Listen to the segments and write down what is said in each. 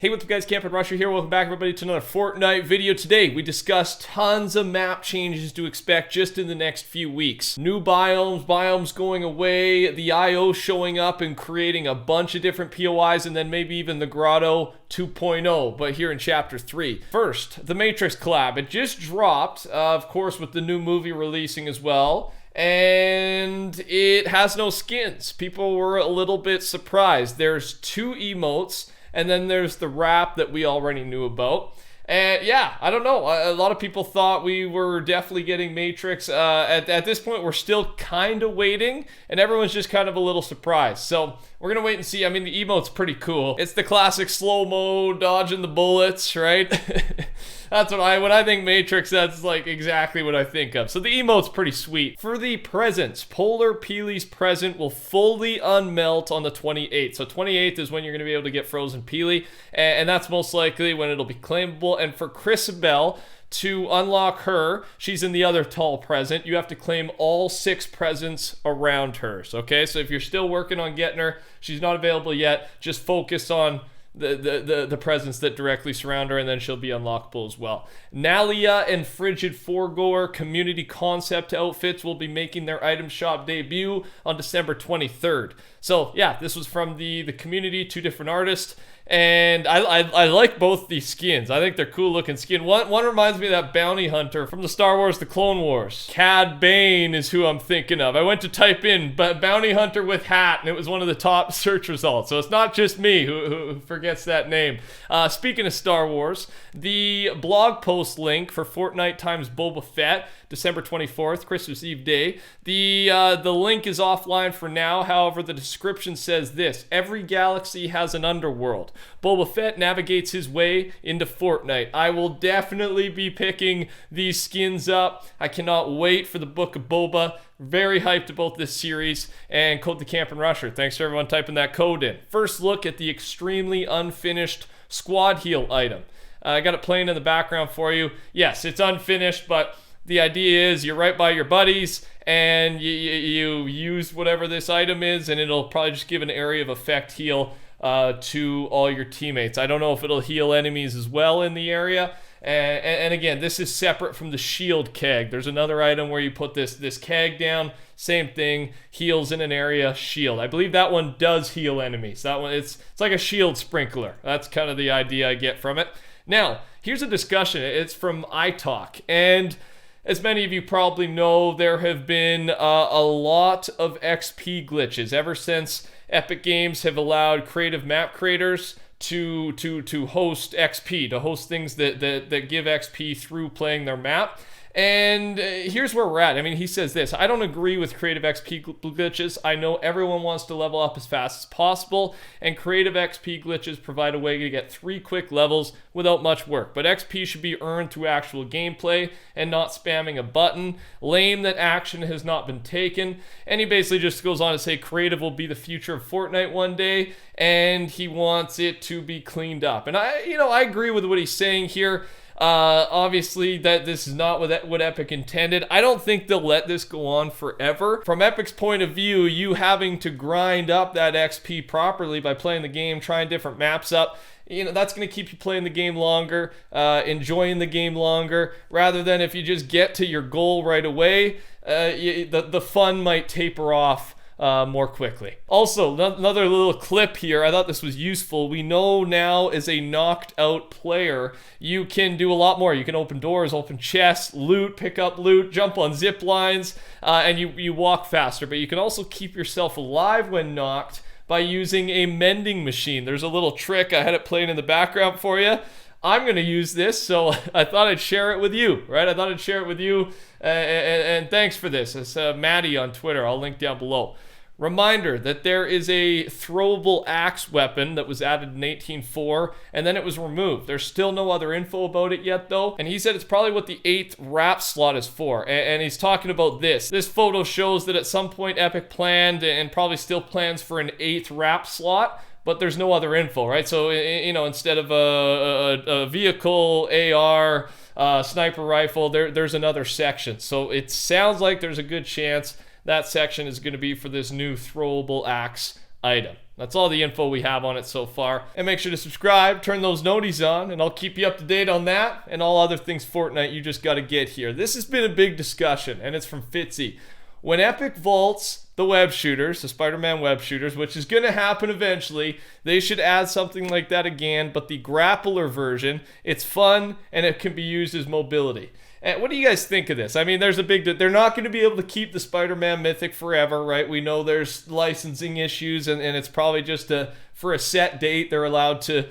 Hey, what's up guys, TheCampingRusher here. Welcome back everybody to another Fortnite video. Today, we discuss tons of map changes to expect just in the next few weeks. New biomes going away, the IO showing up and creating a bunch of different POIs, and then maybe even the Grotto 2.0, but here in Chapter 3. First, the Matrix collab. It just dropped, of course, with the new movie releasing as well. And it has no skins. People were a little bit surprised. There's two emotes, and then there's the wrap that we already knew about. And yeah, I don't know. A lot of people thought we were definitely getting Matrix. At this point, we're still kind of waiting, and everyone's just kind of a little surprised. So we're going to wait and see. I mean, the emote's pretty cool. It's the classic slow-mo, dodging the bullets, right? That's what when I think Matrix, that's like exactly what I think of. So the emote's pretty sweet. For the presents, Polar Peely's present will fully unmelt on the 28th. So 28th is when you're going to be able to get Frozen Peely, and that's most likely when it'll be claimable. And for Chrisabel, to unlock her, she's in the other tall present, you have to claim all 6 presents around hers, okay? So if you're still working on getting her, she's not available yet, just focus on the presents that directly surround her, and then she'll be unlockable as well. Nalia and Frigid Foregoer community concept outfits will be making their item shop debut on December 23rd. So yeah, this was from the community, 2 different artists. And I like both these skins. I think they're cool looking skin. One reminds me of that bounty hunter from the Star Wars The Clone Wars. Cad Bane is who I'm thinking of. I went to type in bounty hunter with hat, and it was one of the top search results. So it's not just me who forgets that name. Speaking of Star Wars, the blog post link for Fortnite times Boba Fett, December 24th, Christmas Eve day. The link is offline for now. However, the description says this: every galaxy has an underworld. Boba Fett navigates his way into Fortnite. I will definitely be picking these skins up. I cannot wait for the Book of Boba. Very hyped about this series. And code TheCampingRusher. Thanks for everyone typing that code in. First look at the extremely unfinished squad heal item. I got it playing in the background for you. Yes, it's unfinished, but the idea is you're right by your buddies and you use whatever this item is, and it'll probably just give an area of effect heal to all your teammates. I don't know if it'll heal enemies as well in the area. And again, this is separate from the shield keg. There's another item where you put this keg down. Same thing, heals in an area, shield. I believe that one does heal enemies. That one, it's like a shield sprinkler. That's kind of the idea I get from it. Now, here's a discussion. It's from iTalk, and as many of you probably know, there have been a lot of XP glitches ever since Epic Games have allowed creative map creators to host XP, to host things that give XP through playing their map. And here's where we're at. I mean, he says this: I don't agree with creative XP glitches. I know everyone wants to level up as fast as possible, and creative XP glitches provide a way to get 3 quick levels without much work. But XP should be earned through actual gameplay and not spamming a button. Lame that action has not been taken. And he basically just goes on to say creative will be the future of Fortnite one day, and he wants it to be cleaned up. And I agree with what he's saying here. Obviously that this is not what Epic intended. I don't think they'll let this go on forever. From Epic's point of view, you having to grind up that XP properly by playing the game, trying different maps up, that's going to keep you playing the game longer, enjoying the game longer, rather than if you just get to your goal right away, the fun might taper off more quickly. Also, another little clip here. I thought this was useful. We know now as a knocked out player, you can do a lot more. You can open doors, open chests, loot, pick up loot, jump on zip lines, and you walk faster. But you can also keep yourself alive when knocked by using a mending machine. There's a little trick. I had it playing in the background for you. I'm going to use this, so I thought I'd share it with you, right? I thought I'd share it with you, and thanks for this. It's Maddie on Twitter. I'll link down below. Reminder that there is a throwable axe weapon that was added in 18.4, and then it was removed. There's still no other info about it yet, though. And he said it's probably what the 8th wrap slot is for. And he's talking about this. This photo shows that at some point Epic planned, and probably still plans, for an 8th wrap slot, but there's no other info, right? So, instead of a vehicle, AR, sniper rifle, there's another section. So it sounds like there's a good chance that section is going to be for this new throwable axe item. That's all the info we have on it so far. And make sure to subscribe, turn those noties on, and I'll keep you up to date on that and all other things Fortnite you just got to get here. This has been a big discussion, and it's from Fitzy. When Epic vaults the web shooters, the Spider-Man web shooters, which is going to happen eventually, they should add something like that again, but the grappler version, it's fun and it can be used as mobility. And what do you guys think of this? I mean, there's a big... They're not going to be able to keep the Spider-Man Mythic forever, right? We know there's licensing issues, and it's probably just for a set date they're allowed to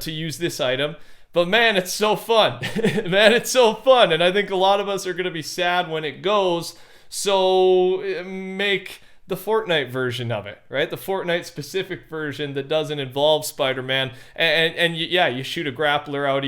use this item. But man, it's so fun. Man, it's so fun. And I think a lot of us are going to be sad when it goes. So make the Fortnite version of it, right? The Fortnite specific version that doesn't involve Spider-Man, and yeah, you shoot a grappler out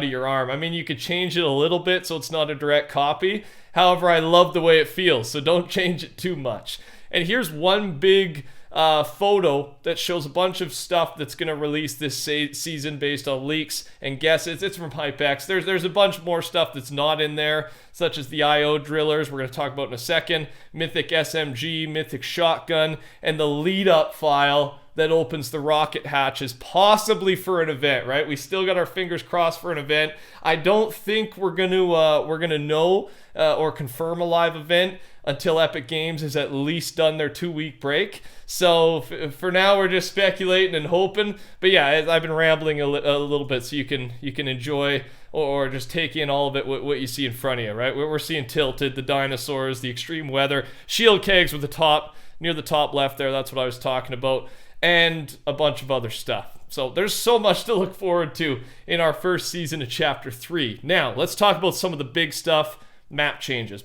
of your arm. I mean, you could change it a little bit so it's not a direct copy. However, I love the way it feels, so don't change it too much. And here's one big photo that shows a bunch of stuff that's going to release this season based on leaks and guesses. It's from HypeX. There's a bunch more stuff that's not in there, such as the IO drillers we're going to talk about in a second, Mythic SMG, Mythic Shotgun, and the lead-up file that opens the rocket hatches, possibly for an event, right? We still got our fingers crossed for an event. I don't think we're gonna know or confirm a live event until Epic Games has at least done their 2-week break. So for now, we're just speculating and hoping. But yeah, I've been rambling a little bit, so you can enjoy or just take in all of it, what you see in front of you, right? We're seeing Tilted, the dinosaurs, the extreme weather, shield kegs with the top, near the top left there. That's what I was talking about. And a bunch of other stuff. So there's so much to look forward to in our first season of Chapter 3. Now, let's talk about some of the big stuff. Map changes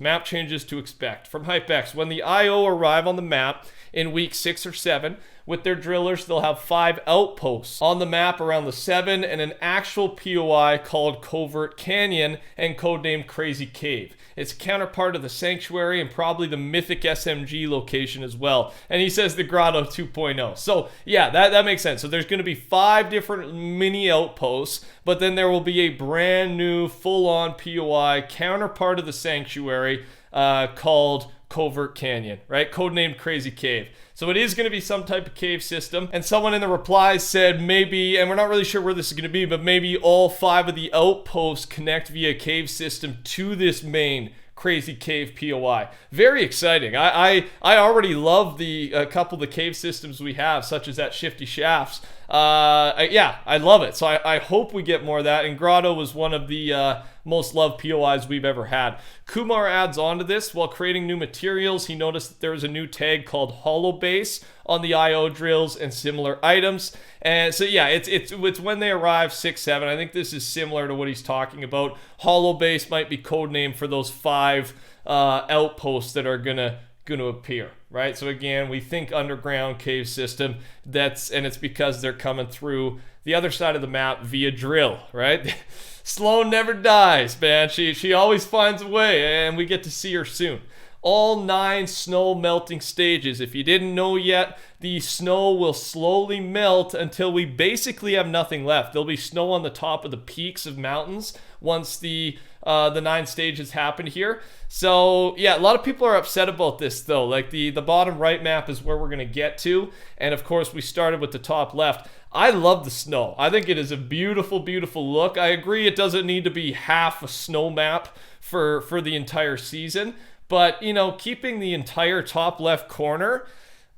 to expect. From HypeX, when the IO arrive on the map in week 6 or 7, with their drillers, they'll have 5 outposts on the map around the 7 and an actual POI called Covert Canyon and codenamed Crazy Cave. It's a counterpart of the Sanctuary and probably the Mythic SMG location as well. And he says the Grotto 2.0. So yeah, that makes sense. So there's going to be 5 different mini outposts, but then there will be a brand new full-on POI counterpart of the Sanctuary called Covert Canyon, right? Codenamed Crazy Cave. So it is going to be some type of cave system. And someone in the replies said maybe, and we're not really sure where this is going to be, but maybe all 5 of the outposts connect via cave system to this main Crazy Cave POI. Very exciting. I already love the couple of the cave systems we have, such as that Shifty Shafts. Yeah, I love it. So I hope we get more of that. And Grotto was one of the most loved POIs we've ever had. Kumar adds on to this. While creating new materials, he noticed that there was a new tag called Hollow Base on the IO drills and similar items. And so yeah, it's when they arrive 6, 7. I think this is similar to what he's talking about. Hollow Base might be codename for those 5 outposts that are gonna appear, right? So again, we think underground cave system. And it's because they're coming through the other side of the map via drill, right? Sloan never dies, man. She always finds a way, and we get to see her soon. All 9 snow melting stages. If you didn't know yet, the snow will slowly melt until we basically have nothing left. There'll be snow on the top of the peaks of mountains once the 9 stages happen here. So yeah, a lot of people are upset about this though. Like the bottom right map is where we're gonna get to, and of course we started with the top left. I love the snow. I think it is a beautiful, beautiful look. I agree it doesn't need to be half a snow map for the entire season, but you know, keeping the entire top left corner,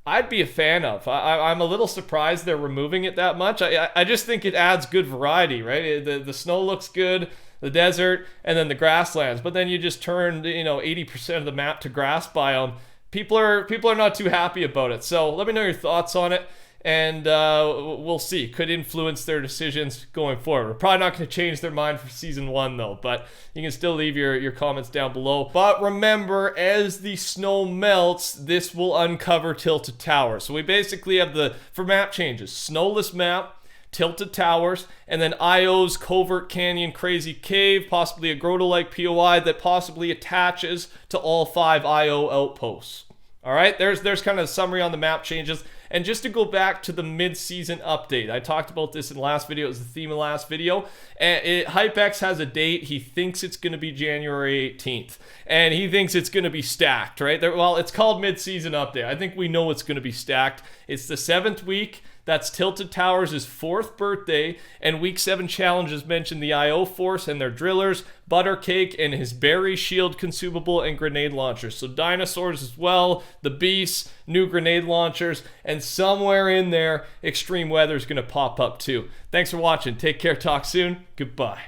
I'd be a fan of. I'm a little surprised they're removing it that much. I just think it adds good variety, right? The snow looks good, the desert, and then the grasslands. But then you just turn 80% of the map to grass biome. People are not too happy about it. So let me know your thoughts on it, and we'll see. Could influence their decisions going forward. We're probably not going to change their mind for season 1 though, but you can still leave your comments down below. But remember, as the snow melts, this will uncover Tilted Towers. So we basically have for map changes, snowless map, Tilted Towers, and then IO's Covert Canyon Crazy Cave, possibly a Grotto-like POI that possibly attaches to all 5 IO outposts. All right, there's kind of a summary on the map changes. And just to go back to the mid-season update, I talked about this in the last video. It was the theme of the last video. And HypeX has a date. He thinks it's going to be January 18th. And he thinks it's going to be stacked, right? Well, it's called mid-season update. I think we know it's going to be stacked. It's the 7th week. That's Tilted Towers' 4th birthday, and Week 7 challenges mention the IO Force and their drillers, Buttercake and his berry shield consumable, and grenade launchers. So dinosaurs as well, the beasts, new grenade launchers, and somewhere in there, extreme weather is going to pop up too. Thanks for watching. Take care. Talk soon. Goodbye.